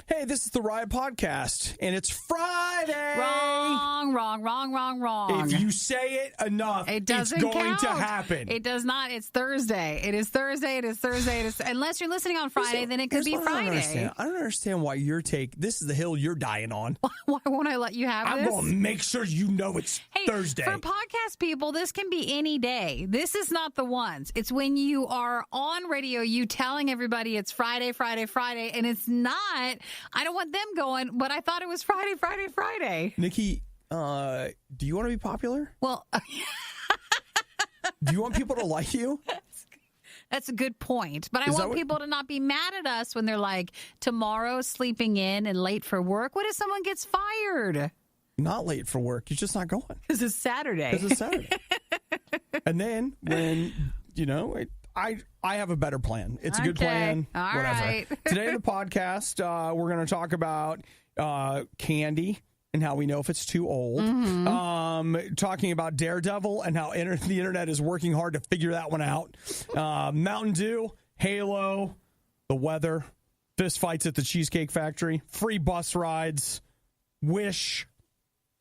Hey, this is the RIOT podcast, and it's Friday. Wrong. If you say it enough, it's going to happen. It does not. It's Thursday. It is Thursday. Unless you're listening on Friday, then it could be Friday. I don't understand why this is the hill you're dying on. Why won't I let you have this? I'm going to make sure you know it's Thursday. For podcast people, this can be any day. This is not the ones. It's when you are on RadioU telling everybody it's Friday, and it's not. I don't want them going, but I thought it was Friday. Nikki, do you want to be popular? Well, do you want people to like you? That's a good point. But I want people to not be mad at us when they're like, tomorrow sleeping in and late for work. What if someone gets fired? Not late for work. You're just not going. Because it's Saturday. And then when, I have a better plan. It's a good plan. All whatever. right. Today in the podcast, we're going to talk about candy and how we know if it's too old. Mm-hmm. Talking about Daredevil and how the internet is working hard to figure that one out. Mountain Dew, Halo, the weather, fist fights at the Cheesecake Factory, free bus rides, Wish.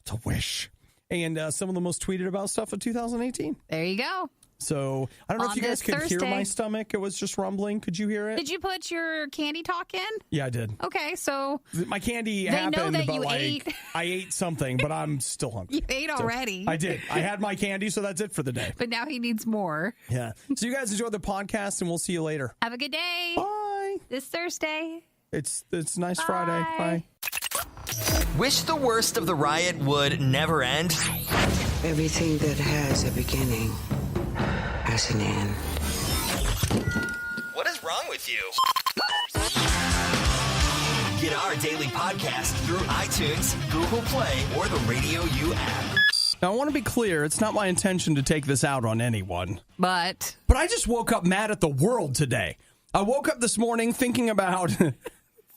It's a wish. And some of the most tweeted about stuff of 2018. There you go. So, I don't know if you guys could hear my stomach. It was just rumbling. Could you hear it? Did you put your candy talk in? Yeah, I did. Okay, so... My candy happened, know that but you ate. I ate something, but I'm still hungry. You ate already. I did. I had my candy, so that's it for the day. But now he needs more. Yeah. So you guys enjoy the podcast, and we'll see you later. Have a good day. Bye. This Thursday. It's nice Friday. Bye. Wish the worst of the riot would never end? Everything that has a beginning has an end. What is wrong with you? Get our daily podcast through iTunes, Google Play, or the RadioU app. Now, I want to be clear. It's not my intention to take this out on anyone. But I just woke up mad at the world today. I woke up this morning thinking about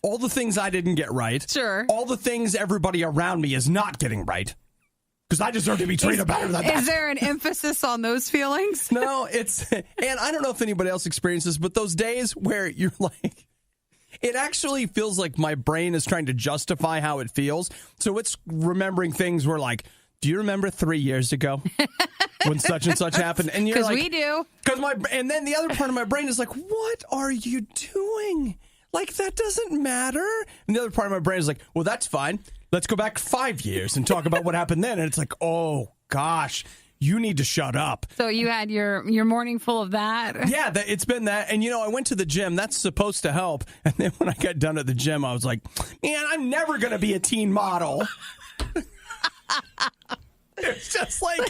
all the things I didn't get right. Sure. All the things everybody around me is not getting right. Because I deserve to be treated better than that. Is there an emphasis on those feelings? No, and I don't know if anybody else experiences, but those days where you're like, it actually feels like my brain is trying to justify how it feels. So it's remembering things where like, do you remember 3 years ago when such and such happened? And you're like, we do. And then the other part of my brain is like, what are you doing? Like, that doesn't matter. And the other part of my brain is like, well, that's fine. Let's go back 5 years and talk about what happened then. And it's like, oh, gosh, you need to shut up. So you had your morning full of that? Yeah, it's been that. And, I went to the gym. That's supposed to help. And then when I got done at the gym, I was like, man, I'm never going to be a teen model. It's just like... I'm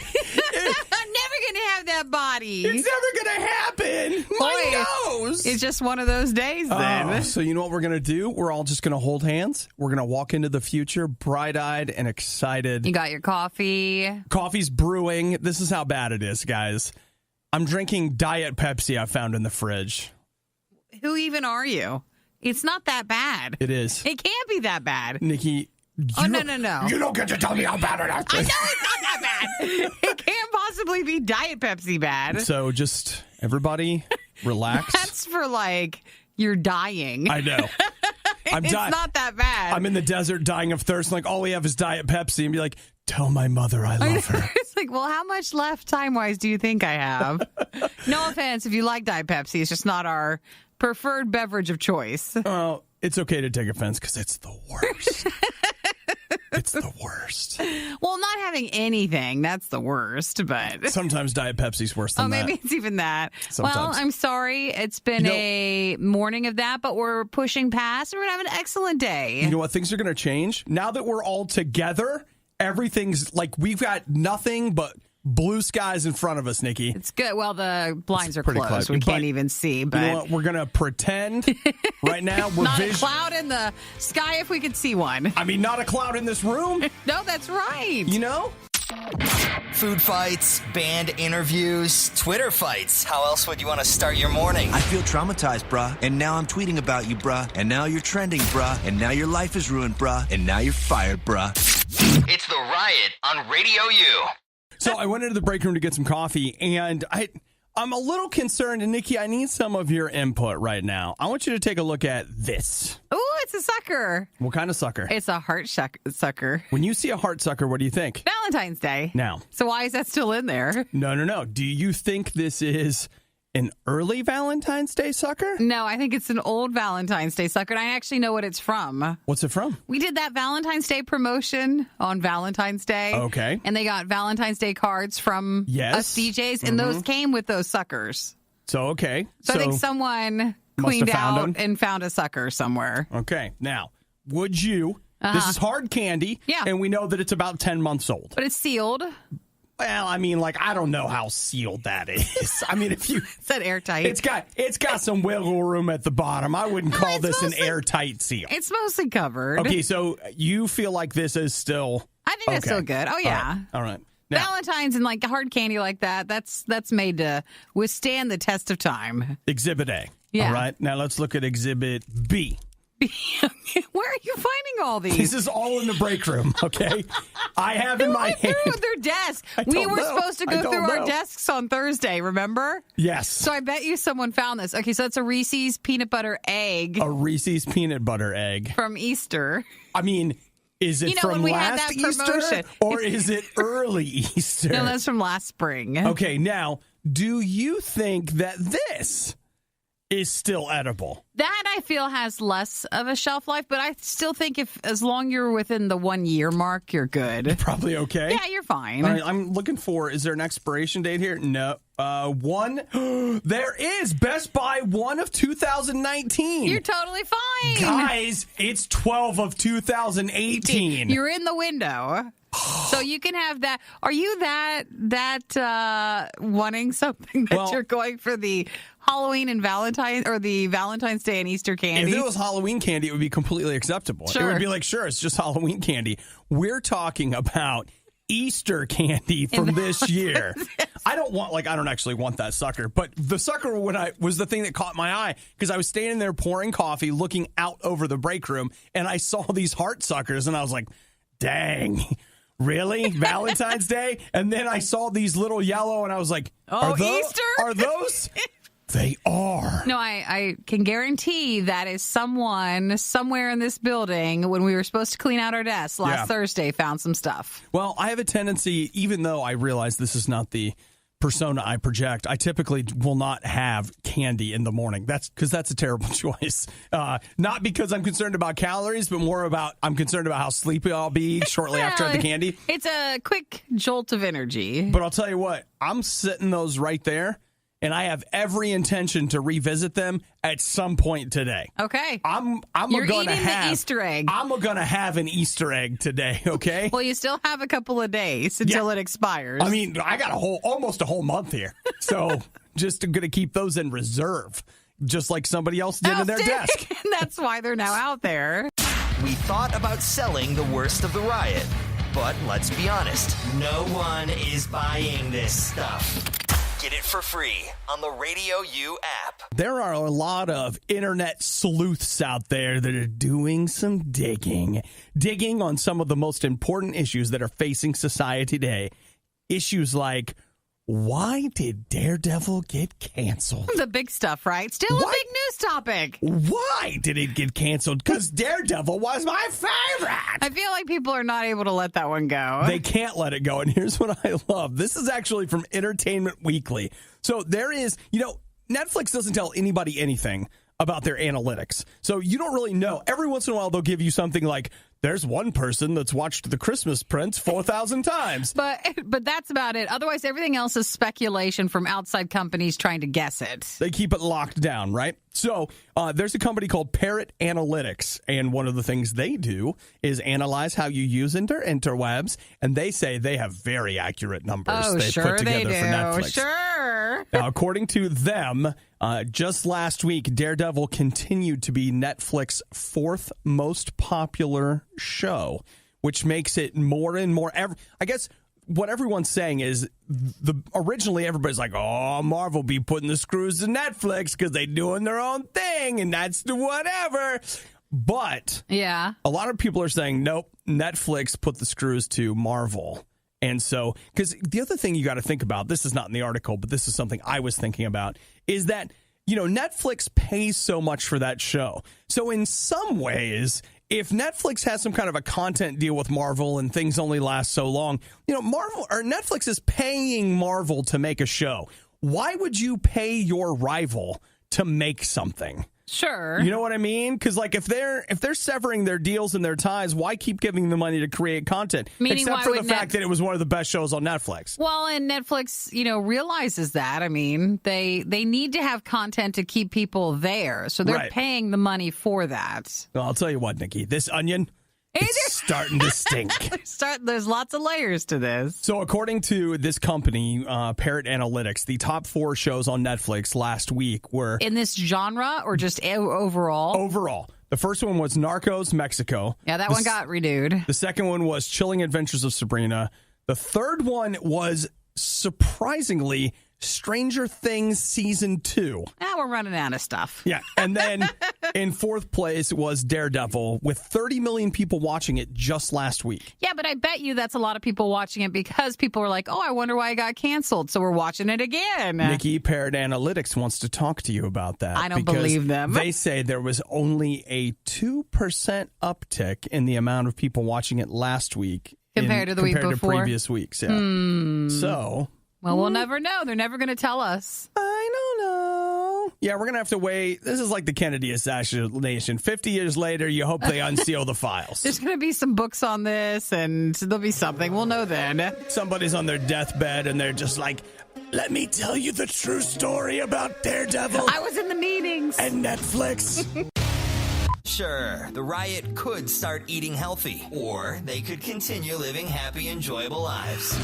never going to have that body. It's never going to happen. My nose. It's just one of those days then. So you know what we're going to do? We're all just going to hold hands. We're going to walk into the future bright-eyed and excited. You got your coffee. Coffee's brewing. This is how bad it is, guys. I'm drinking Diet Pepsi I found in the fridge. Who even are you? It's not that bad. It is. It can't be that bad. Nikki... No. You don't get to tell me how bad it is. I know it's not that bad. It can't possibly be Diet Pepsi bad. So just everybody relax. That's for like you're dying. I know. It's not that bad. I'm in the desert dying of thirst. Like all we have is Diet Pepsi, and be like, tell my mother I love her. It's like, well, how much left time-wise do you think I have? No offense if you like Diet Pepsi. It's just not our preferred beverage of choice. Well, it's okay to take offense because it's the worst. It's the worst. Well, not having anything, that's the worst, but... Sometimes Diet Pepsi's worse than that. Oh, maybe it's even that. Sometimes. Well, I'm sorry. It's been a morning of that, but we're pushing past. We're going to have an excellent day. You know what? Things are going to change. Now that we're all together, everything's like we've got nothing but blue skies in front of us, Nikki. It's good. Well, the blinds are pretty closed. close. We can't even see. But you know what? We're going to pretend right now. We're not a cloud in the sky if we could see one. I mean, not a cloud in this room. No, that's right. You know? Food fights, band interviews, Twitter fights. How else would you want to start your morning? I feel traumatized, bruh. And now I'm tweeting about you, bruh. And now you're trending, bruh. And now your life is ruined, bruh. And now you're fired, bruh. It's the Riot on RadioU. So I went into the break room to get some coffee, and I'm a little concerned. And, Nikki, I need some of your input right now. I want you to take a look at this. Ooh, it's a sucker. What kind of sucker? It's a heart sucker. When you see a heart sucker, what do you think? Valentine's Day. Now. So why is that still in there? No. Do you think this is an early Valentine's Day sucker? No, I think it's an old Valentine's Day sucker, and I actually know what it's from. What's it from? We did that Valentine's Day promotion on Valentine's Day. Okay. And they got Valentine's Day cards from us DJs, and those came with those suckers. So, okay. So I think someone cleaned out and found a sucker somewhere. Okay. Now, would you... This is hard candy, and we know that it's about 10 months old. But it's sealed. Well, I mean, like, I don't know how sealed that is. I mean, if you... Is that airtight? It's got some wiggle room at the bottom. I wouldn't call this an airtight seal. It's mostly covered. Okay, so you feel like this is still... I think it's still good. Oh, yeah. All right. Now, Valentine's and, like, hard candy like that, that's made to withstand the test of time. Exhibit A. Yeah. All right. Now, let's look at Exhibit B. Where are you finding all these? This is all in the break room, okay? I have in my hand. Through their desk. We were supposed to go through our desks on Thursday, remember? Yes. So I bet you someone found this. Okay, so it's a Reese's peanut butter egg. A Reese's peanut butter egg. From Easter. I mean, is it from last Easter or is it early Easter? No, that's from last spring. Okay, now, do you think that this is still edible? That I feel has less of a shelf life, but I still think as long you're within the 1 year mark, you're good. You're probably okay. Yeah, you're fine. All right, I'm looking for, is there an expiration date here? No. One. There is. Best Buy 1 of 2019. You're totally fine. Guys, it's 12 of 2018. You're in the window. So you can have that. Are you that wanting something that you're going for the Halloween and Valentine's or the Valentine's Day and Easter candy? If it was Halloween candy, it would be completely acceptable. Sure. It would be like, sure, it's just Halloween candy. We're talking about Easter candy from this year. I don't actually want that sucker, but the sucker was the thing that caught my eye because I was standing there pouring coffee, looking out over the break room, and I saw these heart suckers, and I was like, dang. Really? Valentine's Day? And then I saw these little yellow, and I was like, Easter? Are those? They are. No, I can guarantee that is someone somewhere in this building when we were supposed to clean out our desks last Thursday found some stuff. Well, I have a tendency, even though I realize this is not the persona I project, I typically will not have candy in the morning. That's because that's a terrible choice. Not because I'm concerned about calories, but more about I'm concerned about how sleepy I'll be shortly after the candy. It's a quick jolt of energy. But I'll tell you what, I'm sitting those right there, and I have every intention to revisit them at some point today. Okay. You're eating the Easter egg. I'm going to have an Easter egg today, okay? Well, you still have a couple of days until it expires. I mean, I got almost a whole month here. So just going to keep those in reserve, just like somebody else did in their desk. That's why they're now out there. We thought about selling the worst of the riot, but let's be honest, no one is buying this stuff. Get it for free on the RadioU app. There are a lot of internet sleuths out there that are doing some digging on some of the most important issues that are facing society today. Issues like, why did Daredevil get canceled? The big stuff, right? Still a big news topic. Why did it get canceled? Because Daredevil was my favorite. I feel like people are not able to let that one go. They can't let it go. And here's what I love. This is actually from Entertainment Weekly. So there is, Netflix doesn't tell anybody anything about their analytics. So you don't really know. Every once in a while, they'll give you something like, there's one person that's watched The Christmas Prince 4,000 times. But that's about it. Otherwise, everything else is speculation from outside companies trying to guess it. They keep it locked down, right? So there's a company called Parrot Analytics, and one of the things they do is analyze how you use interwebs, and they say they have very accurate numbers put together they do. for Netflix. Sure. Now, according to them, just last week, Daredevil continued to be Netflix's 4th most popular show, which makes it more and more. I guess what everyone's saying is originally everybody's like, oh, Marvel be putting the screws to Netflix because they doing their own thing and that's the whatever. But a lot of people are saying, nope, Netflix put the screws to Marvel. And so, because the other thing you got to think about, this is not in the article, but this is something I was thinking about, is that, Netflix pays so much for that show. So in some ways, if Netflix has some kind of a content deal with Marvel and things only last so long, Marvel or Netflix is paying Marvel to make a show. Why would you pay your rival to make something? Sure. You know what I mean? Because if they're severing their deals and their ties, why keep giving them money to create content? Meaning, except for the fact that it was one of the best shows on Netflix. Well, and Netflix, realizes that. I mean, they need to have content to keep people there, so they're paying the money for that. Well, I'll tell you what, Nikki, this onion. It's starting to stink. There's lots of layers to this. So according to this company, Parrot Analytics, the top 4 shows on Netflix last week were... In this genre or just overall? Overall. The first one was Narcos, Mexico. Yeah, that one got renewed. The second one was Chilling Adventures of Sabrina. The third one was, surprisingly, Stranger Things Season 2. Now we're running out of stuff. Yeah, and then in fourth place was Daredevil, with 30 million people watching it just last week. Yeah, but I bet you that's a lot of people watching it because people are like, oh, I wonder why it got canceled, so we're watching it again. Nikki, Parrot Analytics wants to talk to you about that. I don't believe them. They say there was only a 2% uptick in the amount of people watching it last week compared to previous weeks. Yeah. So... Well, we'll never know. They're never going to tell us. I don't know. Yeah, we're going to have to wait. This is like the Kennedy assassination. 50 years later, you hope they unseal the files. There's going to be some books on this, and there'll be something. We'll know then. Somebody's on their deathbed, and they're just like, let me tell you the true story about Daredevil. I was in the meetings. And Netflix. Sure, the Riot could start eating healthy, or they could continue living happy, enjoyable lives.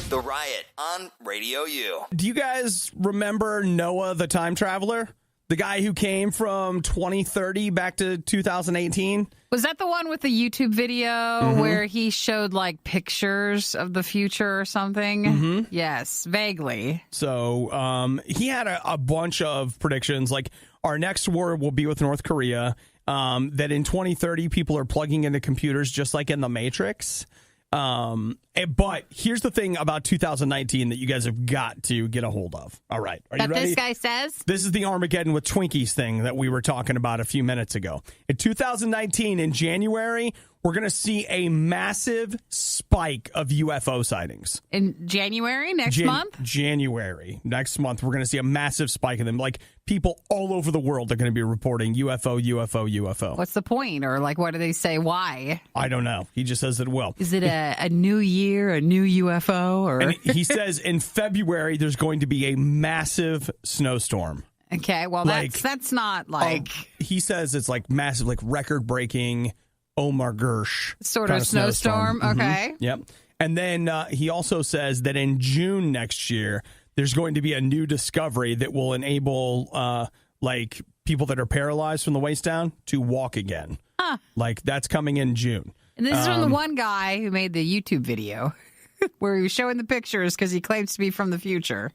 The Riot on Radio U. Do you guys remember Noah the Time Traveler? The guy who came from 2030 back to 2018? Was that the one with the YouTube video where he showed pictures of the future or something? Mm-hmm. Yes, vaguely. So he had a bunch of predictions, like our next war will be with North Korea, that in 2030 people are plugging into computers just like in the Matrix. But here's the thing about 2019 that you guys have got to get a hold of. All right. Are you ready? This guy says? This is the Armageddon with Twinkies thing that we were talking about a few minutes ago. In 2019, in January, we're going to see a massive spike of UFO sightings. In January, next month? January. Next month, we're going to see a massive spike of them. People all over the world are going to be reporting UFO. What's the point? Or what do they say? Why? I don't know. He just says it will. Is it a new year, a new UFO? Or And he says in February, there's going to be a massive snowstorm. Okay, well, that's not he says it's massive, record-breaking, oh my gosh. Sort of snowstorm. Okay. Mm-hmm. Yep. And then he also says that in June next year, there's going to be a new discovery that will enable people that are paralyzed from the waist down to walk again. Huh. That's coming in June. And this is from the one guy who made the YouTube video where he was showing the pictures because he claims to be from the future.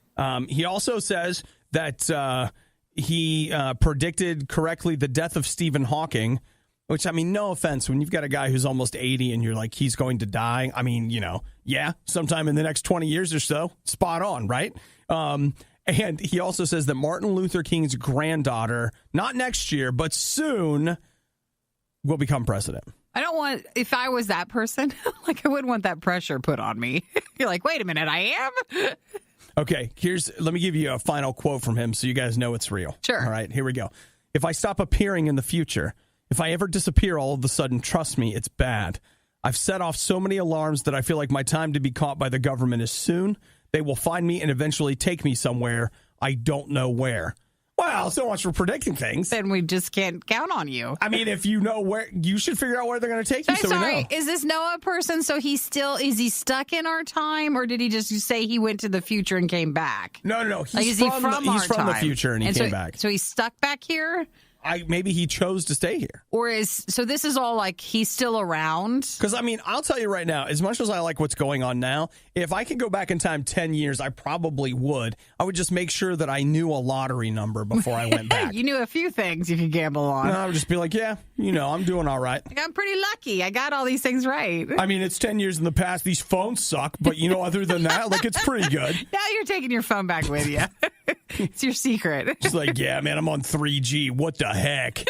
He also says that he predicted correctly the death of Stephen Hawking, which, no offense, when you've got a guy who's almost 80 and you're he's going to die, sometime in the next 20 years or so, spot on, right? And he also says that Martin Luther King's granddaughter, not next year, but soon, will become president. If I was that person, I wouldn't want that pressure put on me. You're wait a minute, I am? Okay, let me give you a final quote from him so you guys know it's real. Sure. All right, here we go. If I stop appearing in the future, if I ever disappear all of a sudden, trust me, it's bad. I've set off so many alarms that I feel like my time to be caught by the government is soon. They will find me and eventually take me somewhere. I don't know where. Well, so much for predicting things. Then we just can't count on you. If you know where, you should figure out where they're going to take you. So sorry, we know. Is this Noah person? So is he stuck in our time, or did he just say he went to the future and came back? No. He's from the future and he came back. So he's stuck back here? maybe he chose to stay here. Or so this is all like he's still around? Because, I mean, I'll tell you right now, as much as I like what's going on now, if I could go back in time 10 years, I probably would. I would just make sure that I knew a lottery number before I went back. You knew a few things you could gamble on. I would just be like, yeah, I'm doing all right. I'm pretty lucky. I got all these things right. I mean, it's 10 years in the past. These phones suck. But, other than that, like, it's pretty good. Now you're taking your phone back with you. It's your secret. Just like, yeah, man, I'm on 3G. What the heck?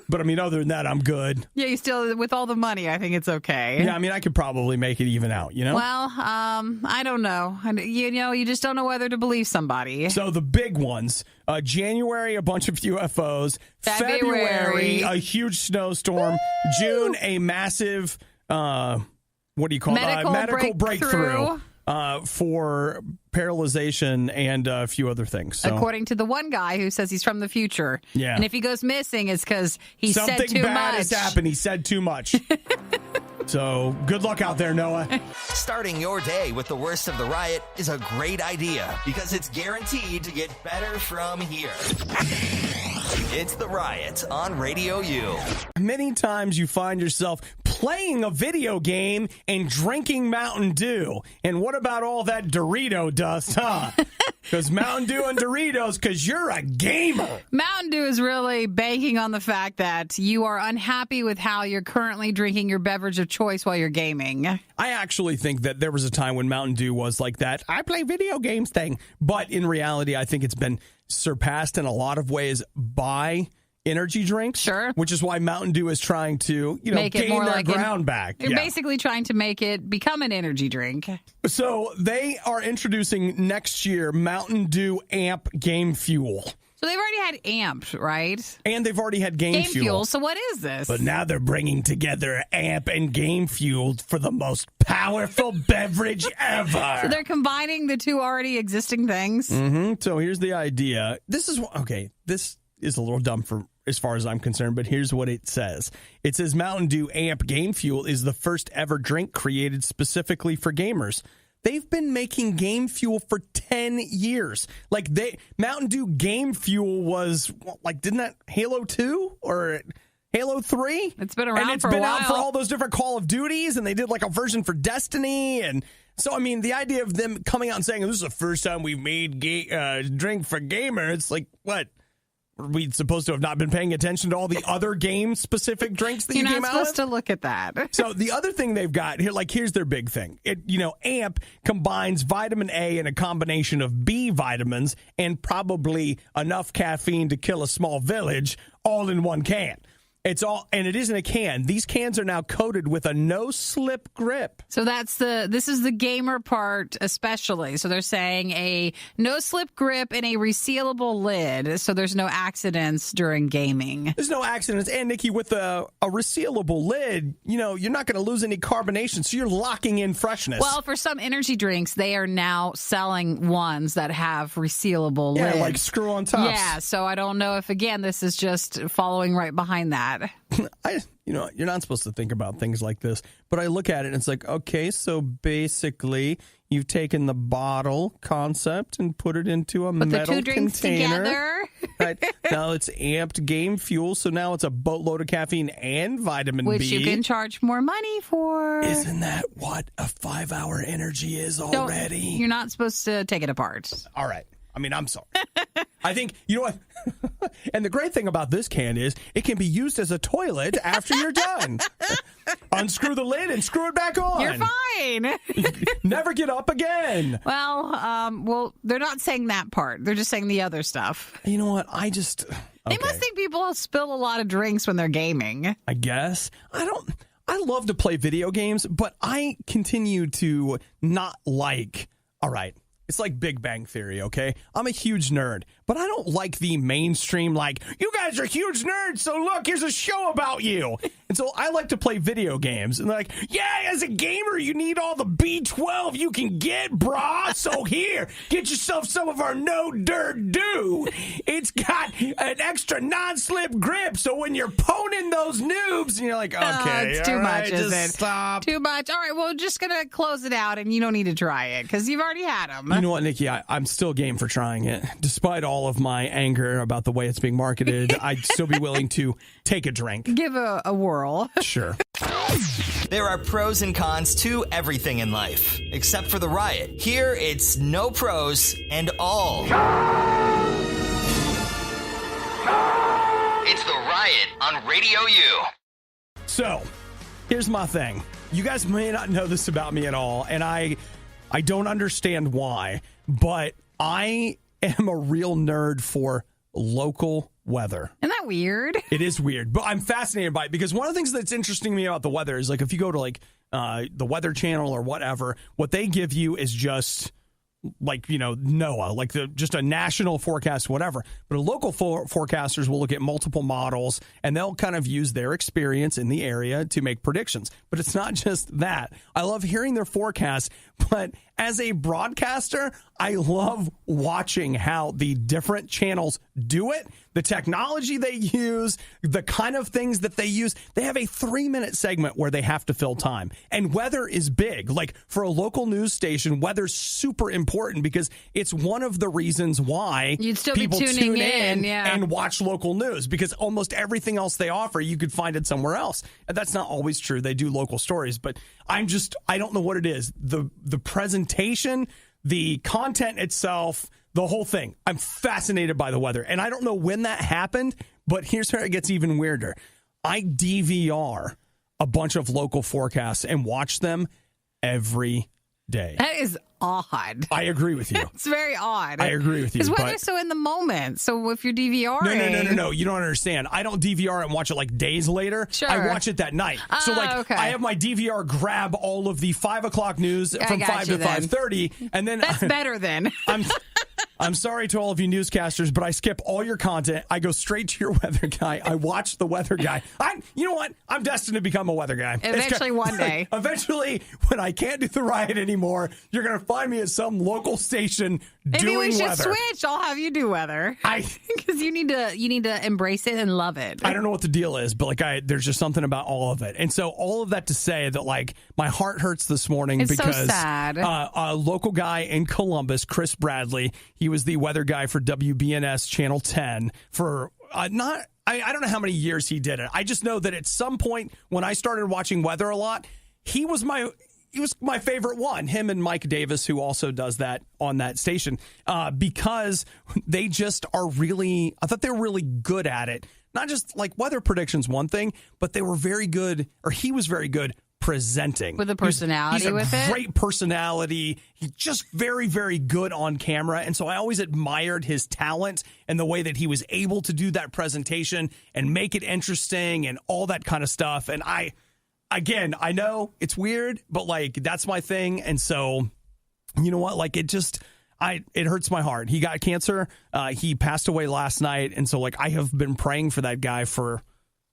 But, I mean, other than that, I'm good. Yeah, you still, with all the money, I think it's okay. Yeah, I mean, I could probably make it even out, Well, I don't know. You just don't know whether to believe somebody. So the big ones, January, a bunch of UFOs. February, a huge snowstorm. Woo! June, a massive, what do you call it? Medical breakthrough. For paralyzation and a few other things. So. According to the one guy who says he's from the future. Yeah. And if he goes missing, it's because he said too much. Something bad has happened. He said too much. So good luck out there, Noah. Starting your day with the worst of the riot is a great idea because it's guaranteed to get better from here. It's The Riot on Radio U. Many times you find yourself playing a video game and drinking Mountain Dew. And what about all that Dorito dust, huh? Because Mountain Dew and Doritos, because you're a gamer. Mountain Dew is really banking on the fact that you are unhappy with how you're currently drinking your beverage of choice while you're gaming. I actually think that there was a time when Mountain Dew was like that, I play video games thing. But in reality, I think it's been surpassed in a lot of ways by energy drinks. Sure. Which is why Mountain Dew is trying to, make gain it more their like ground back. You're basically trying to make it become an energy drink. So they are introducing next year Mountain Dew Amp Game Fuel. So they've already had Amp, right? And they've already had Game Fuel. So what is this? But now they're bringing together Amp and Game Fuel for the most powerful beverage ever. So they're combining the two already existing things? Mm-hmm. So here's the idea. This is a little dumb for as far as I'm concerned, but here's what it says. It says Mountain Dew Amp Game Fuel is the first ever drink created specifically for gamers. They've been making Game Fuel for 10 years. Mountain Dew Game Fuel was, didn't that Halo 2 or Halo 3? It's been around for a while. And it's been out for all those different Call of Duties, and they did a version for Destiny. And so, I mean, the idea of them coming out and saying, this is the first time we've made drink for gamers, what? Are we supposed to have not been paying attention to all the other game-specific drinks that you came out with? You're not supposed to look at that. So the other thing they've got here, here's their big thing. Amp combines vitamin A and a combination of B vitamins and probably enough caffeine to kill a small village all in one can. And it isn't a can. These cans are now coated with a no-slip grip. So this is the gamer part especially. So they're saying a no-slip grip and a resealable lid, so there's no accidents during gaming. There's no accidents. And, Nikki, with a resealable lid, you're not going to lose any carbonation, so you're locking in freshness. Well, for some energy drinks, they are now selling ones that have resealable lids. Yeah, like screw-on tops. Yeah, so I don't know if, again, this is just following right behind that. You're not supposed to think about things like this, but I look at it and it's like, okay, so basically you've taken the bottle concept and put it into a metal container. Put the two drinks together. Right. Now it's amped Game Fuel, so now it's a boatload of caffeine and vitamin B. Which you can charge more money for. Isn't that what a 5-hour energy is already? You're not supposed to take it apart. All right. I mean, I'm sorry. I think, you know what? And the great thing about this can is it can be used as a toilet after you're done. Unscrew the lid and screw it back on. You're fine. Never get up again. Well, they're not saying that part. They're just saying the other stuff. You know what? Okay. They must think people spill a lot of drinks when they're gaming. I guess. I love to play video games, but I continue to not like, all right, it's like Big Bang Theory, okay? I'm a huge nerd, but I don't like the mainstream, you guys are huge nerds, so look, here's a show about you. And so I like to play video games. And they're like, yeah, as a gamer, you need all the B12 you can get, brah. So here, get yourself some of our No Dirt Dew. It's got an extra non-slip grip, so when you're poning those noobs, and you're like, okay, it's too much, is it? Stop. Too much. All right, well, we're just going to close it out, and you don't need to try it, because you've already had them. You know what, Nikki? I'm still game for trying it. Despite all of my anger about the way it's being marketed, I'd still be willing to take a drink. Give a whirl. Sure. There are pros and cons to everything in life, except for the Riot. Here, it's no pros and all. It's the Riot on Radio U. So, here's my thing. You guys may not know this about me at all, and I don't understand why, but I am a real nerd for local weather. Isn't that weird? It is weird, but I'm fascinated by it because one of the things that's interesting to me about the weather is like if you go to like the Weather Channel or whatever, what they give you is just like, you know, NOAA, like just a national forecast, whatever. But a local forecasters will look at multiple models and they'll kind of use their experience in the area to make predictions. But it's not just that. I love hearing their forecasts, but as a broadcaster, I love watching how the different channels do it, the technology they use, the kind of things that they use. They have a 3-minute segment where they have to fill time. And weather is big. Like for a local news station, weather's super important because it's one of the reasons why you'd still people be tuning tune in yeah. and watch local news because almost everything else they offer, you could find it somewhere else. And that's not always true. They do local stories, but I don't know what it is. The presentation, the content itself, the whole thing. I'm fascinated by the weather. And I don't know when that happened, but here's where it gets even weirder. I DVR a bunch of local forecasts and watch them every day. That is odd. I agree with you. It's very odd. I agree with you. Because weather's so in the moment. So if you're DVRing... No. You don't understand. I don't DVR it and watch it like days later. Sure. I watch it that night. So like okay. I have my DVR grab all of the 5 o'clock news from 5 to 5:30. And then that's better then. I'm sorry to all of you newscasters, but I skip all your content. I go straight to your weather guy. I watch the weather guy. You know what? I'm destined to become a weather guy. Eventually, one day. Eventually, when I can't do the Riot anymore, you're going to find me at some local station doing weather. Maybe we should switch. I'll have you do weather. Because you need to embrace it and love it. I don't know what the deal is, but like there's just something about all of it. And so all of that to say that like my heart hurts this morning it's because so sad. A local guy in Columbus, Chris Bradley, he was the weather guy for WBNS Channel 10 for I don't know how many years he did it. I just know that at some point when I started watching weather a lot, he was my favorite one, him and Mike Davis, who also does that on that station, because they just are really, I thought they were really good at it. Not just like weather predictions, one thing, but they were very good, or he was very good presenting. With a personality with it? He's a great personality. He's just very, very good on camera. And so I always admired his talent and the way that he was able to do that presentation and make it interesting and all that kind of stuff. And I know it's weird, but like that's my thing. And so, you know what? Like it hurts my heart. He got cancer. He passed away last night. And so like I have been praying for that guy for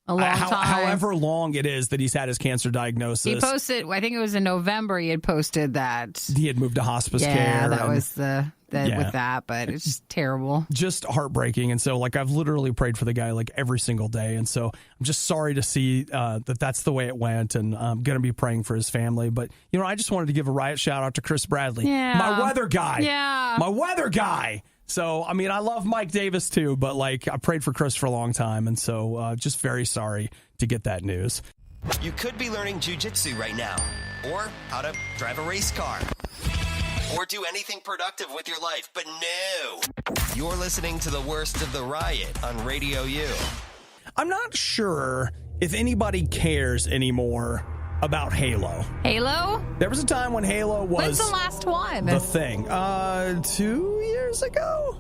a long time. However long it is that he's had his cancer diagnosis. He posted, I think it was in November, he had posted that. He had moved to hospice care. Yeah, that was with that, but it's just terrible. Just heartbreaking. And so like I've literally prayed for the guy like every single day. And so I'm just sorry to see that's the way it went. And I'm going to be praying for his family. But, you know, I just wanted to give a Riot shout out to Chris Bradley. Yeah. My weather guy. Yeah. My weather guy. So, I mean, I love Mike Davis too, but like I prayed for Chris for a long time. And so just very sorry to get that news. You could be learning jiu-jitsu right now, or how to drive a race car, or do anything productive with your life, but no. You're listening to the worst of the Riot on Radio U. I'm not sure if anybody cares anymore about Halo. Halo? There was a time when Halo was... When's the last one? The thing. 2 years ago?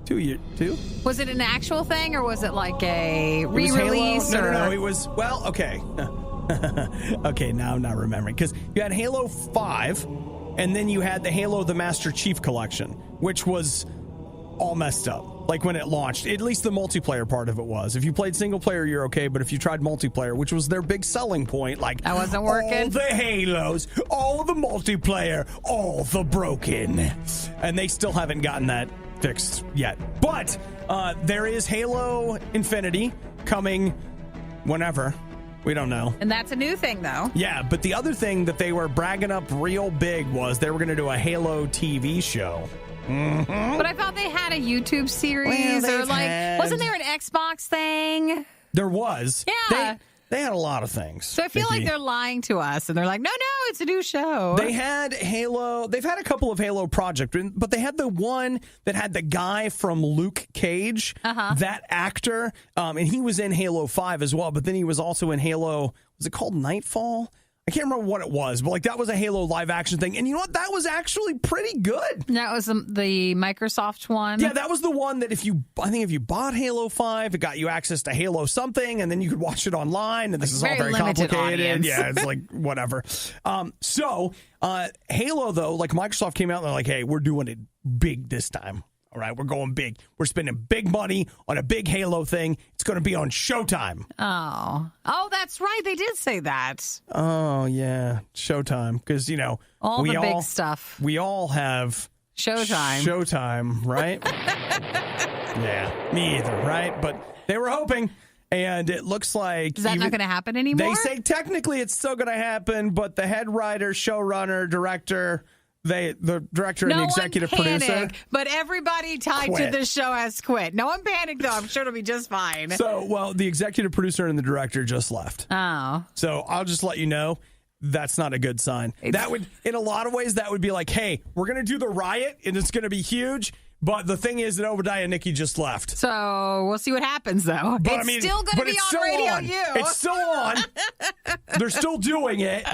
2 years? 2? Was it an actual thing, or was it like a re-release? No. It was... Well, okay. Okay, now I'm not remembering. Because you had Halo 5, and then you had the Halo the Master Chief Collection, which was all messed up. Like when it launched, at least the multiplayer part of it was. If you played single player, you're okay. But if you tried multiplayer, which was their big selling point, like that wasn't working. All the Halos, all the multiplayer, all the broken, and they still haven't gotten that fixed yet. But there is Halo Infinity coming whenever. We don't know. And that's a new thing, though. Yeah, but the other thing that they were bragging up real big was they were going to do a Halo TV show. Mm-hmm. But I thought they had a YouTube series wasn't there an Xbox thing? There was. Yeah. They had a lot of things. So I feel like they're lying to us, and they're like, no, it's a new show. They had Halo. They've had a couple of Halo projects, but they had the one that had the guy from Luke Cage, that actor, and he was in Halo 5 as well, but then he was also in Halo, was it called Nightfall? I can't remember what it was, but that was a Halo live action thing. And you know what? That was actually pretty good. That was the Microsoft one. Yeah, that was the one that if you bought Halo 5, it got you access to Halo something, and then you could watch it online. And this is all very complicated. Audience. Yeah, it's like whatever. So Halo, though, Microsoft came out and they're like, hey, we're doing it big this time. All right, we're going big. We're spending big money on a big Halo thing. It's going to be on Showtime. Oh, that's right. They did say that. Oh, yeah. Showtime. Because, all the big stuff. We all have Showtime, right? Yeah, me either, right? But they were hoping, and it looks like... Is that not going to happen anymore? They say technically it's still going to happen, but the head writer, showrunner, director... the director and the executive producer. But everybody tied to the show has quit. No one panicked, though. I'm sure it'll be just fine. So, the executive producer and the director just left. Oh. So I'll just let you know that's not a good sign. That would, in a lot of ways, that would be like, hey, we're going to do the riot, and it's going to be huge. But the thing is that Obadiah and Nikki just left. So we'll see what happens, though. But it's still going to be on RadioU. It's still on. They're still doing it.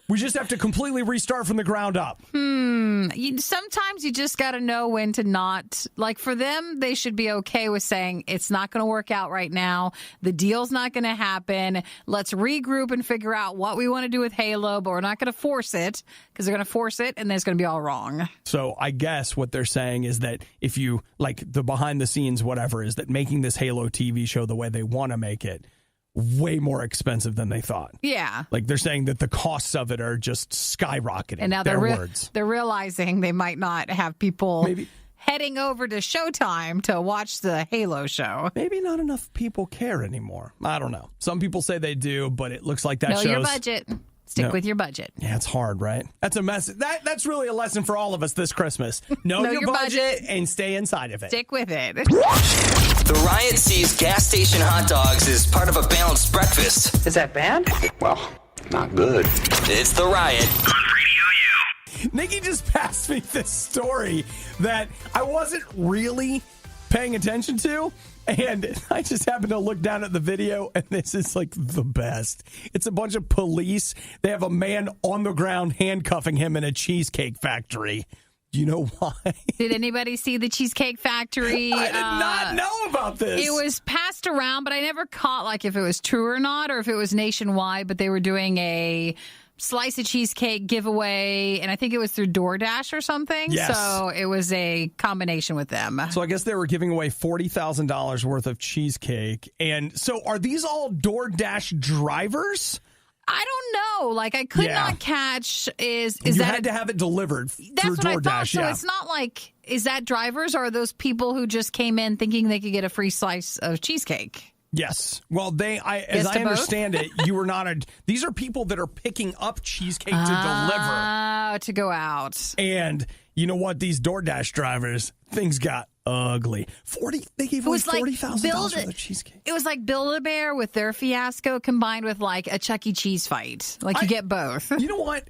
We just have to completely restart from the ground up. Sometimes you just got to know when to not. Like for them, they should be okay with saying it's not going to work out right now. The deal's not going to happen. Let's regroup and figure out what we want to do with Halo, but we're not going to force it because they're going to force it and then it's going to be all wrong. So I guess what they're saying is that if you, the behind the scenes, whatever, is that making this Halo TV show the way they want to make it, way more expensive than they thought. Yeah. They're saying that the costs of it are just skyrocketing. And now they're realizing they might not have people heading over to Showtime to watch the Halo show. Maybe not enough people care anymore. I don't know. Some people say they do, but it looks like that shows... Know your budget. Stick with your budget. Yeah, it's hard, right? That's a mess. That's really a lesson for all of us this Christmas. Know your budget and stay inside of it. Stick with it. The Riot sees gas station hot dogs as part of a balanced breakfast. Is that bad? Well, not good. It's The Riot on RadioU. Nikki just passed me this story that I wasn't really paying attention to. And I just happened to look down at the video, and this is the best. It's a bunch of police. They have a man on the ground handcuffing him in a Cheesecake Factory. Do you know why? Did anybody see the Cheesecake Factory? I did not know about this. It was passed around, but I never caught if it was true or not, or if it was nationwide. But they were doing a slice of cheesecake giveaway, and I think it was through DoorDash or something. Yes. So it was a combination with them. So I guess they were giving away $40,000 worth of cheesecake. And so are these all DoorDash drivers? I don't know. I could not catch is you that had to have it delivered through That's what DoorDash. I thought. So it's not is that drivers, or are those people who just came in thinking they could get a free slice of cheesecake? Yes. Well, as I understand it, you were not these are people that are picking up cheesecake to deliver. To go out. And you know what? These DoorDash drivers, things got ugly. They gave away $40,000 for the cheesecake. It was like Build-A-Bear with their fiasco combined with a Chuck E. Cheese fight. You get both. You know what?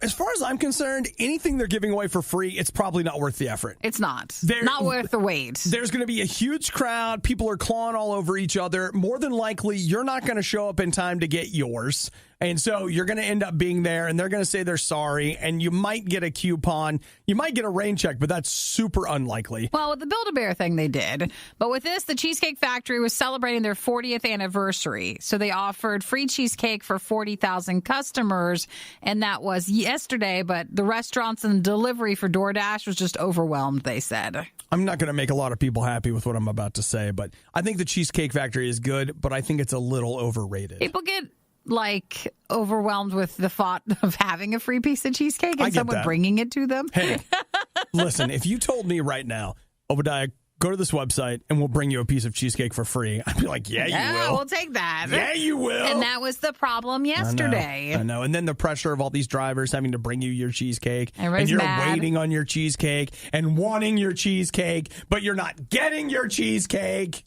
As far as I'm concerned, anything they're giving away for free, it's probably not worth the effort. It's not. Not worth the wait. There's going to be a huge crowd. People are clawing all over each other. More than likely, you're not going to show up in time to get yours. And so you're going to end up being there, and they're going to say they're sorry, and you might get a coupon. You might get a rain check, but that's super unlikely. Well, with the Build-A-Bear thing, they did. But with this, the Cheesecake Factory was celebrating their 40th anniversary. So they offered free cheesecake for 40,000 customers, and that was yesterday. But the restaurants and delivery for DoorDash was just overwhelmed, they said. I'm not going to make a lot of people happy with what I'm about to say, but I think the Cheesecake Factory is good, but I think it's a little overrated. People get overwhelmed with the thought of having a free piece of cheesecake and someone bringing it to them. Hey, listen, if you told me right now, Obadiah, go to this website and we'll bring you a piece of cheesecake for free. I'd be like, yeah, you will. We'll take that. Yeah, you will. And that was the problem yesterday. I know. And then the pressure of all these drivers having to bring you your cheesecake. Everybody's and you're mad. waiting on your cheesecake and wanting your cheesecake, but you're not getting your cheesecake.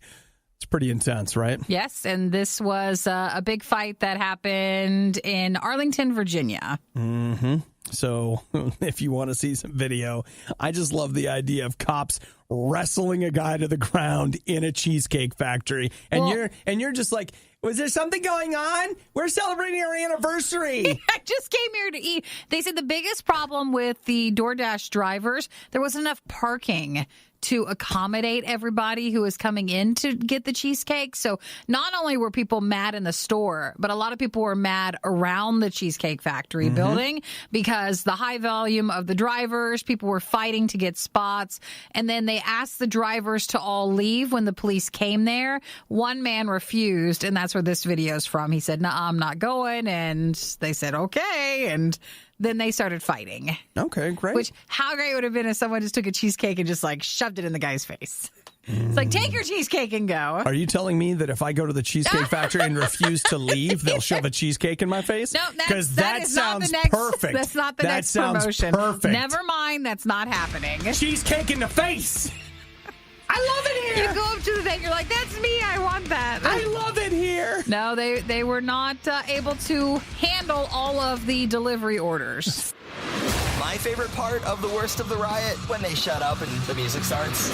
It's pretty intense, right? Yes, and this was a big fight that happened in Arlington, Virginia. Mm-hmm. So if you want to see some video, I just love the idea of cops wrestling a guy to the ground in a Cheesecake Factory. And you're just like, was there something going on? We're celebrating our anniversary. I just came here to eat. They said the biggest problem with the DoorDash drivers, there wasn't enough parking to accommodate everybody who was coming in to get the cheesecake. So not only were people mad in the store, but a lot of people were mad around the Cheesecake Factory building because the high volume of the drivers, people were fighting to get spots. And then they asked the drivers to all leave when the police came there. One man refused, and that's where this video is from. He said, "No, I'm not going." And they said, "Okay." And then they started fighting. Okay, great. Which, how great would it have been if someone just took a cheesecake and just like shoved it in the guy's face? It's like, take your cheesecake and go. Are you telling me that if I go to the Cheesecake Factory and refuse to leave, they'll shove a cheesecake in my face? No, because that is not sounds the next, perfect. That's not the that next sounds promotion. Perfect. Never mind, that's not happening. Cheesecake in the face. I love it here. You go up to the thing, you're like, that's me, I want that. I love it here. No, they were not able to handle all of the delivery orders. My favorite part of the worst of the riot, when they shut up and the music starts.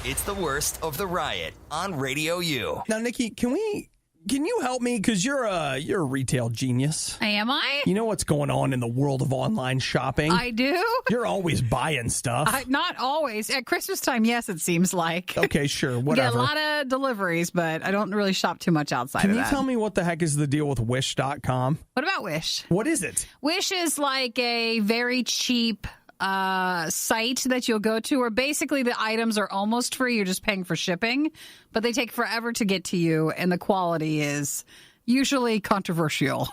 It's the worst of the riot on Radio U. Now, Nikki, can you help me? Because you're a retail genius. Am I? You know what's going on in the world of online shopping? I do. You're always buying stuff. Not always. At Christmas time, yes, it seems like. Okay, sure, Get whatever. a lot of deliveries, but I don't really shop too much outside Can of you that. tell me what the heck is the deal with Wish.com? What about Wish? What is it? Wish is like a very cheap site that you'll go to where basically the items are almost free. You're just paying for shipping, but they take forever to get to you, and the quality is usually controversial.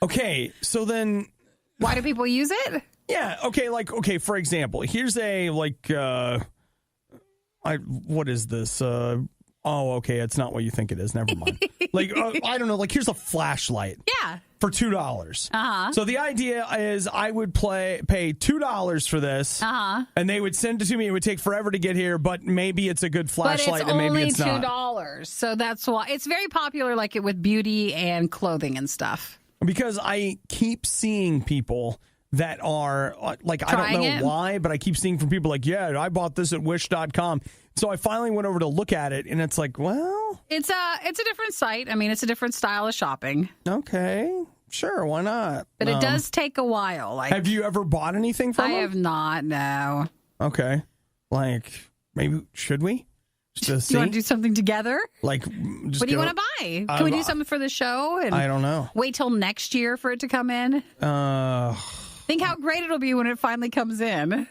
Okay, so then... Why do people use it? Yeah, okay, for example, here's a, what is this? Okay, it's not what you think it is. Never mind. I don't know, here's a flashlight. Yeah. For $2. Uh-huh. So the idea is I would pay $2 for this, and they would send it to me. It would take forever to get here, but maybe it's a good flashlight, and maybe it's not. But it's only $2. So that's why. It's very popular, with beauty and clothing and stuff. Because I keep seeing people that are, I don't know why, but I keep seeing from people I bought this at Wish.com. So I finally went over to look at it, and it's like, well... It's a different site. I mean, it's a different style of shopping. Okay, sure, why not? But it does take a while. Have you ever bought anything from them? I have not, no. Okay. Maybe, should we? Do you want to do something together? What do you want to buy? Can we do something for the show? And I don't know. Wait till next year for it to come in? Think how great it'll be when it finally comes in.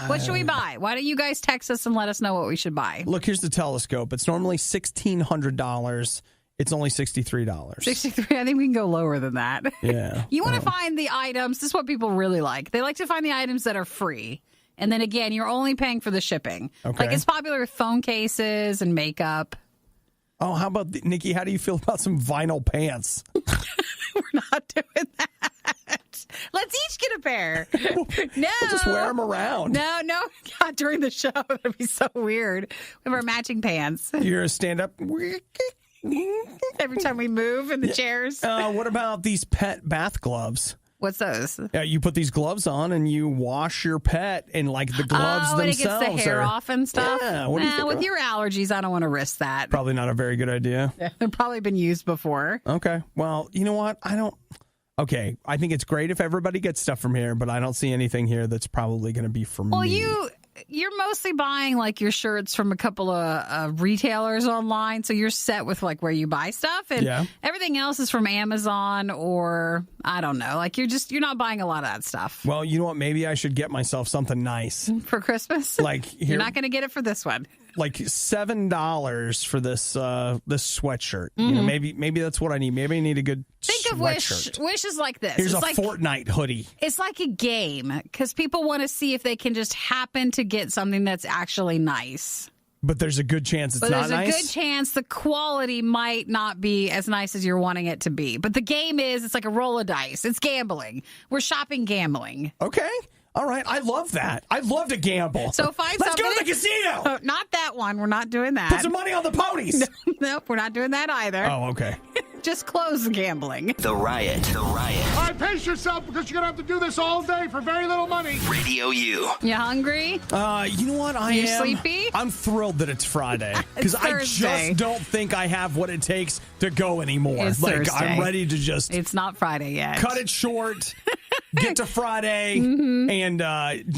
What should we buy? Why don't you guys text us and let us know what we should buy? Look, here's the telescope. It's normally $1,600. It's only $63. 63. I think we can go lower than that. Yeah. You want to find the items. This is what people really like. They like to find the items that are free. And then again, you're only paying for the shipping. Okay. It's popular with phone cases and makeup. Oh, how about, Nikki, how do you feel about some vinyl pants? We're not doing that. Let's each get a pair. No. We'll just wear them around. No. God, during the show. That'd be so weird. We have our matching pants. You're a stand-up. Every time we move in the chairs. What about these pet bath gloves? What's those? You put these gloves on and you wash your pet and the gloves themselves. And it gets the hair off and stuff? Yeah. What do you think with your allergies, I don't want to risk that. Probably not a very good idea. They've probably been used before. Okay. Well, you know what? Okay. I think it's great if everybody gets stuff from here, but I don't see anything here that's probably going to be for me. Well, you're mostly buying your shirts from a couple of retailers online, so you're set with where you buy stuff, and everything else is from Amazon or I don't know. You're not buying a lot of that stuff. Well, you know what? Maybe I should get myself something nice for Christmas. You're not going to get it for this one. $7 for this sweatshirt. Mm-hmm. Maybe that's what I need. Maybe I need a good Think of sweatshirt. Wish is like this. Here's it's a like, Fortnite hoodie. It's like a game because people want to see if they can just happen to get something that's actually nice. But there's a good chance it's not nice? There's a good chance the quality might not be as nice as you're wanting it to be. But the game is, it's like a roll of dice. It's gambling. We're shopping gambling. Okay. All right. I love that. I love to gamble. So find Let's something. go to the casino. Oh, not that one. We're not doing that. Put some money on the ponies. Nope, we're not doing that either. Oh, okay. Just close the gambling. The Riot. The Riot. All right, pace yourself because you're going to have to do this all day for very little money. Radio U. You hungry? You know what? I You am. sleepy? I'm thrilled that it's Friday because I Thursday. just don't think I have what it takes to go anymore. It's like Thursday. I'm ready to just It's not Friday yet. cut it short, get to Friday, and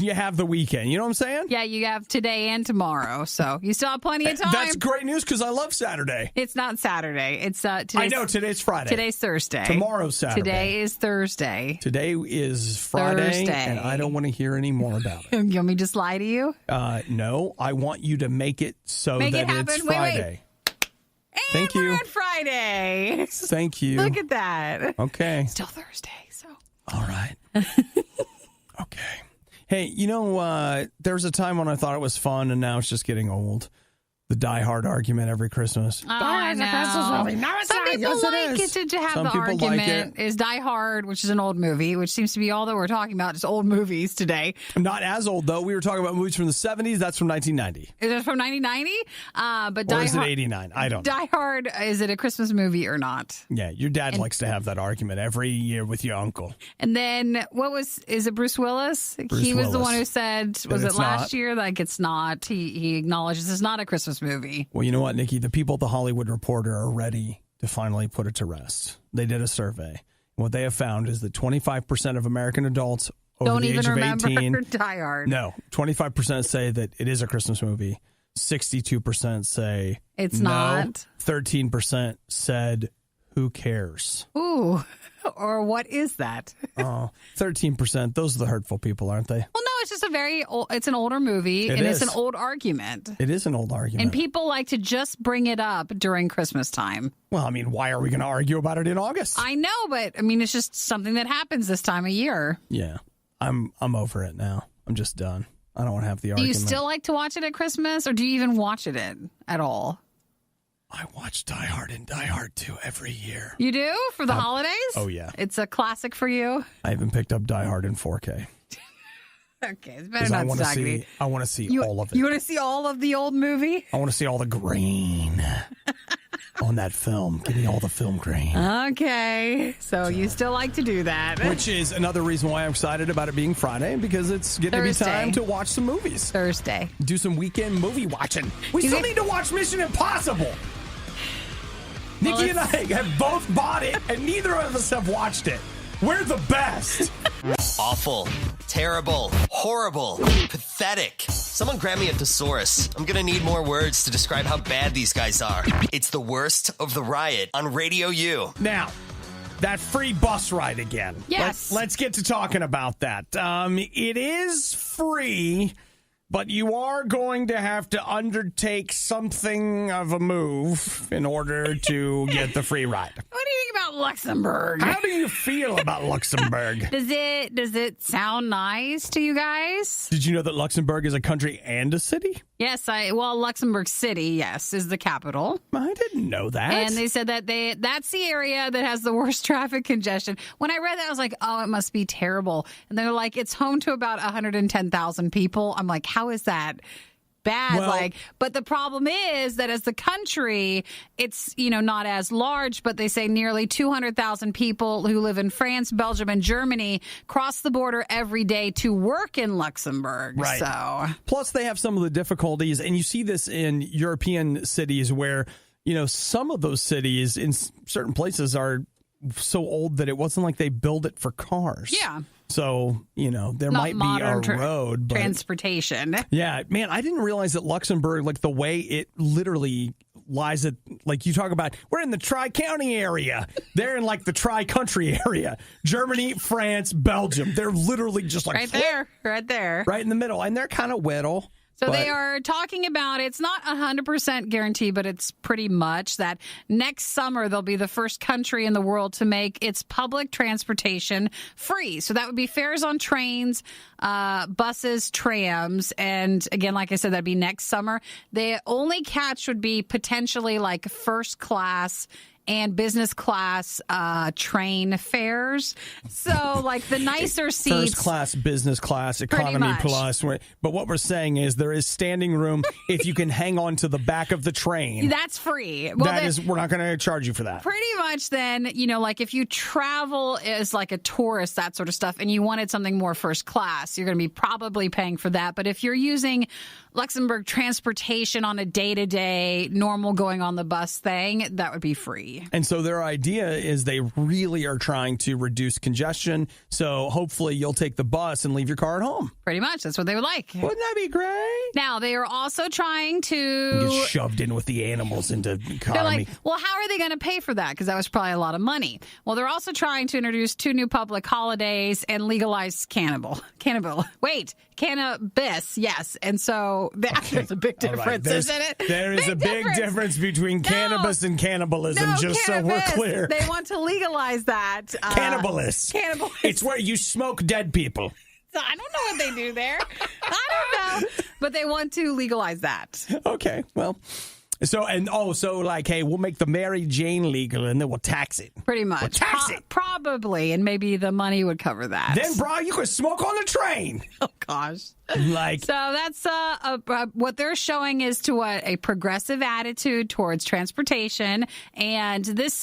you have the weekend. You know what I'm saying? Yeah, you have today and tomorrow, so you still have plenty of time. That's great news because I love Saturday. It's not Saturday. It's today's, I know today's Friday. Today's Thursday. Tomorrow's Saturday. Today is Thursday. Today is Friday, Thursday. and I don't want to hear any more about it. You want me to just lie to you? No, I want you to make it so Make it that happen. it's Wait, Friday. And Thank we're you. on Friday. Thank you. Look at that. Okay. Still Thursday, so. All right. Okay. Hey, there was a time when I thought it was fun, and now it's just getting old. The Die Hard argument every Christmas. Oh, I know. Some people Yes, it like is. it to have Some the people like argument. it. Is Die Hard, which is an old movie, which seems to be all that we're talking about, just old movies today. Not as old, though. We were talking about movies from the 70s. That's from 1990. Is it from 1990? But Or Die is it Hard, 89? I don't know. Die Hard, is it a Christmas movie or not? Yeah, your dad likes to have that argument every year with your uncle. And then is it Bruce Willis? He was the Willis. one who said, was it it's last not. year? Like it's not. He acknowledges it's not a Christmas movie. Well, you know what, Nikki? The people at the Hollywood Reporter are ready to finally put it to rest. They did a survey. What they have found is that 25% of American adults over Don't the even age of remember 18 Die Hard. No, 25% say that it is a Christmas movie. 62% say It's no. not. 13% said, who cares? Ooh, or what is that? 13%. Those are the hurtful people, aren't they? Well, no, it's just it's an older movie, It and is. it's an old argument. It is an old argument. And people like to just bring it up during Christmas time. Well, I mean, why are we going to argue about it in August? I know, but I mean, it's just something that happens this time of year. Yeah, I'm over it now. I'm just done. I don't want to have the Do argument. you still like to watch it at Christmas, or do you even watch it at all? I watch Die Hard and Die Hard 2 every year. You do? For the holidays? Oh, yeah. It's a classic for you? I even picked up Die Hard in 4K. Okay, it's better Because not I want to talk to me. see. I want to see all of it. You want to see all of the old movie? I want to see all the green on that film. Give me all the film green. Okay, so you still like to do that. Which is another reason why I'm excited about it being Friday, because it's getting to be Thursday. time to watch some movies. Thursday. Do some weekend movie watching. We You still get- need to watch Mission Impossible. Well, Nikki and I have both bought it, and neither of us have watched it. We're the best. Awful. Terrible. Horrible. Pathetic. Someone grab me a thesaurus. I'm gonna need more words to describe how bad these guys are. It's the worst of the Riot on Radio U. Now, that free bus ride again. Yes. Let's get to talking about that. It is free, but you are going to have to undertake something of a move in order to get the free ride. What do you think about Luxembourg? How do you feel about Luxembourg? Does it sound nice to you guys? Did you know that Luxembourg is a country and a city? Yes, Luxembourg City, yes, is the capital. I didn't know that. And they said that that's the area that has the worst traffic congestion. When I read that, I was like, oh, it must be terrible. And they're like, it's home to about 110,000 people. I'm like, how is that bad? Well- But the problem is that as the country, it's, not as large, but they say nearly 200,000 people who live in France, Belgium, and Germany cross the border every day to work in Luxembourg. Right. So Plus, they have some of the difficulties, and you see this in European cities where, some of those cities in certain places are so old that it wasn't like they build it for cars. Yeah. So, there not might be a modern road. But transportation. yeah, man, I didn't realize that Luxembourg, like the way it literally lies at, like you talk about, we're in the Tri-County area. They're in like the Tri-Country area. Germany, France, Belgium. They're literally just like Right there. right in the middle. And they're kind of whittle. So they are talking about, it's not 100% guaranteed, but it's pretty much that next summer they'll be the first country in the world to make its public transportation free. So that would be fares on trains, buses, trams. And again, like I said, that'd be next summer. The only catch would be potentially like first class and business class train fares. So, like the nicer seats. First class, business class, economy plus. But what we're saying is there is standing room if you can hang on to the back of the train. That's free. Well, we're not going to charge you for that. Pretty much then, like if you travel as like a tourist, that sort of stuff, and you wanted something more first class, you're going to be probably paying for that. But if you're using Luxembourg transportation on a day-to-day, normal going on the bus thing, that would be free. And so their idea is they really are trying to reduce congestion. So hopefully you'll take the bus and leave your car at home. Pretty much. That's what they would like. Wouldn't that be great? Now, they are also trying to get shoved in with the animals into economy. They're like, well, how are they going to pay for that? Because that was probably a lot of money. Well, they're also trying to introduce 2 new public holidays and legalize cannabis. Yes. And so there's a big difference, isn't it? There is a big difference between cannabis and cannibalism, just so we're clear. They want to legalize that. Cannibalists. It's where you smoke dead people. So I don't know what they do there. I don't know. But they want to legalize that. Okay, well. So, hey, we'll make the Mary Jane legal and then we'll tax it. Pretty much. We'll tax it. Probably, and maybe the money would cover that. Then, bro, you could smoke on the train. Oh, gosh. So that's what they're showing is a progressive attitude towards transportation. And this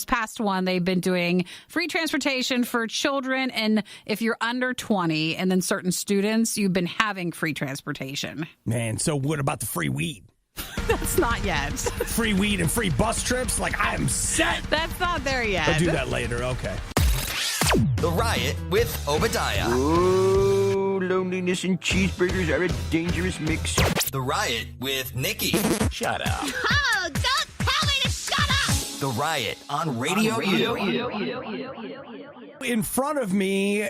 past one, they've been doing free transportation for children. And if you're under 20 and then certain students, you've been having free transportation. Man, so what about the free weed? That's not yet. Free weed and free bus trips? Like, I am set. That's not there yet. I'll do that later. Okay. The Riot with Obadiah. Oh, loneliness and cheeseburgers are a dangerous mix. The Riot with Nikki. Shut up. Oh, don't tell me to shut up! The Riot on RadioU. In front of me,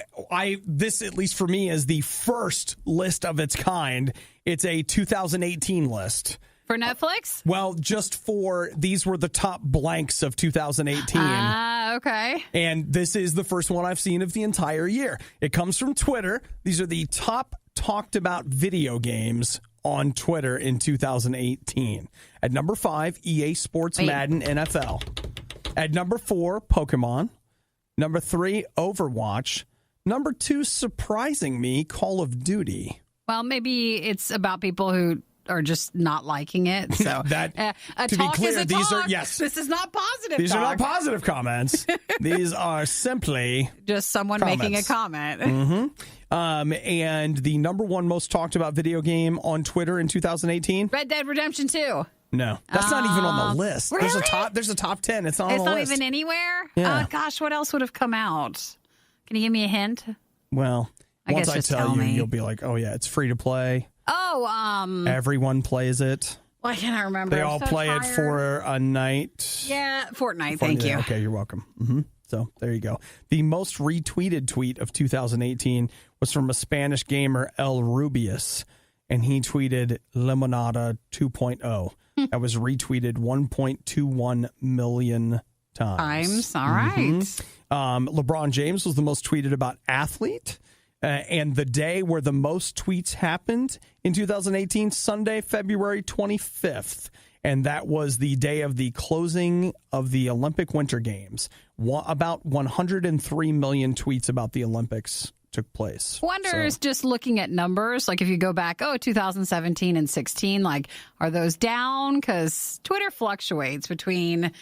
this, at least for me, is the first list of its kind. It's a 2018 list. For Netflix? Well, these were the top blanks of 2018. Okay. And this is the first one I've seen of the entire year. It comes from Twitter. These are the top talked about video games on Twitter in 2018. At number 5, EA Sports Madden NFL. At number 4, Pokemon. Number 3, Overwatch. Number 2, surprising me, Call of Duty. Well, maybe it's about people who are just not liking it. So to be clear, this is not positive. These are not positive comments. These are simply just someone comments. Making a comment. Mm-hmm. And the number 1 most talked about video game on Twitter in 2018, Red Dead Redemption 2. No, that's not even on the list. Really? There's a top 10. It's not on the list. It's not even anywhere? Yeah. Gosh, what else would have come out? Can you give me a hint? Well, once I tell you, you'll be like, oh yeah, it's free to play. Oh, everyone plays it. Why can't I remember? They all play it for a night. Yeah, Fortnite. Thank you. Okay, you're welcome. Mm-hmm. So there you go. The most retweeted tweet of 2018 was from a Spanish gamer, El Rubius, and he tweeted Limonada 2.0. That was retweeted 1.21 million times. All right. Mm-hmm. LeBron James was the most tweeted about athlete. And the day where the most tweets happened in 2018, Sunday, February 25th. And that was the day of the closing of the Olympic Winter Games. About 103 million tweets about the Olympics took place. Wonders, just looking at numbers, like if you go back, 2017 and 16, like, are those down? Because Twitter fluctuates between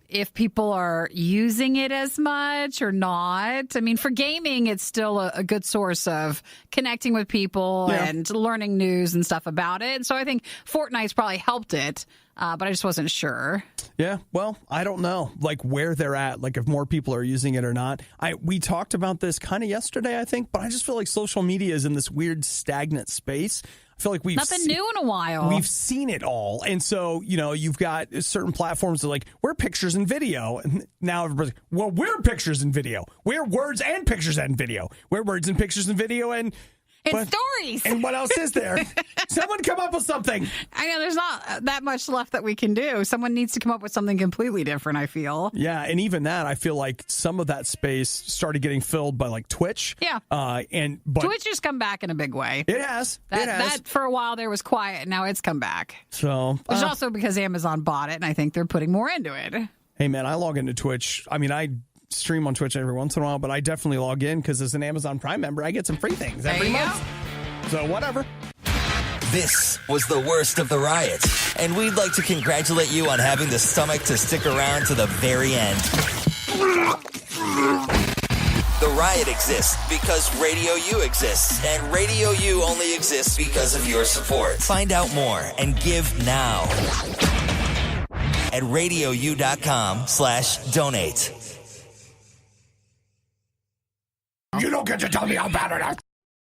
if people are using it as much or not. I mean, for gaming, it's still a good source of connecting with people and learning news and stuff about it. So I think Fortnite's probably helped it, but I just wasn't sure. Yeah, well, I don't know, like, where they're at, like, if more people are using it or not. We talked about this kind of yesterday, I think, but I just feel like social media is in this weird stagnant space. I feel like nothing new in a while. We've seen it all. And so, you've got certain platforms that are like, we're pictures and video. And now everybody's like, well, we're pictures and video. We're words and pictures and video. We're words and pictures and video and It's stories. And what else is there? Someone come up with something. I know there's not that much left that we can do. Someone needs to come up with something completely different, I feel. Yeah, and even that, I feel like some of that space started getting filled by like Twitch. Yeah. But Twitch has come back in a big way. It has. That for a while there was quiet, and now it's come back. So, Which is also because Amazon bought it, and I think they're putting more into it. Hey, man, I log into Twitch. I mean, I stream on Twitch every once in a while, but I definitely log in because as an Amazon Prime member, I get some free things every month. So whatever. This was the worst of the riot, and we'd like to congratulate you on having the stomach to stick around to the very end. The riot exists because Radio U exists, and Radio U only exists because of your support. Find out more and give now at RadioU.com/donate. You don't get to tell me how bad it is.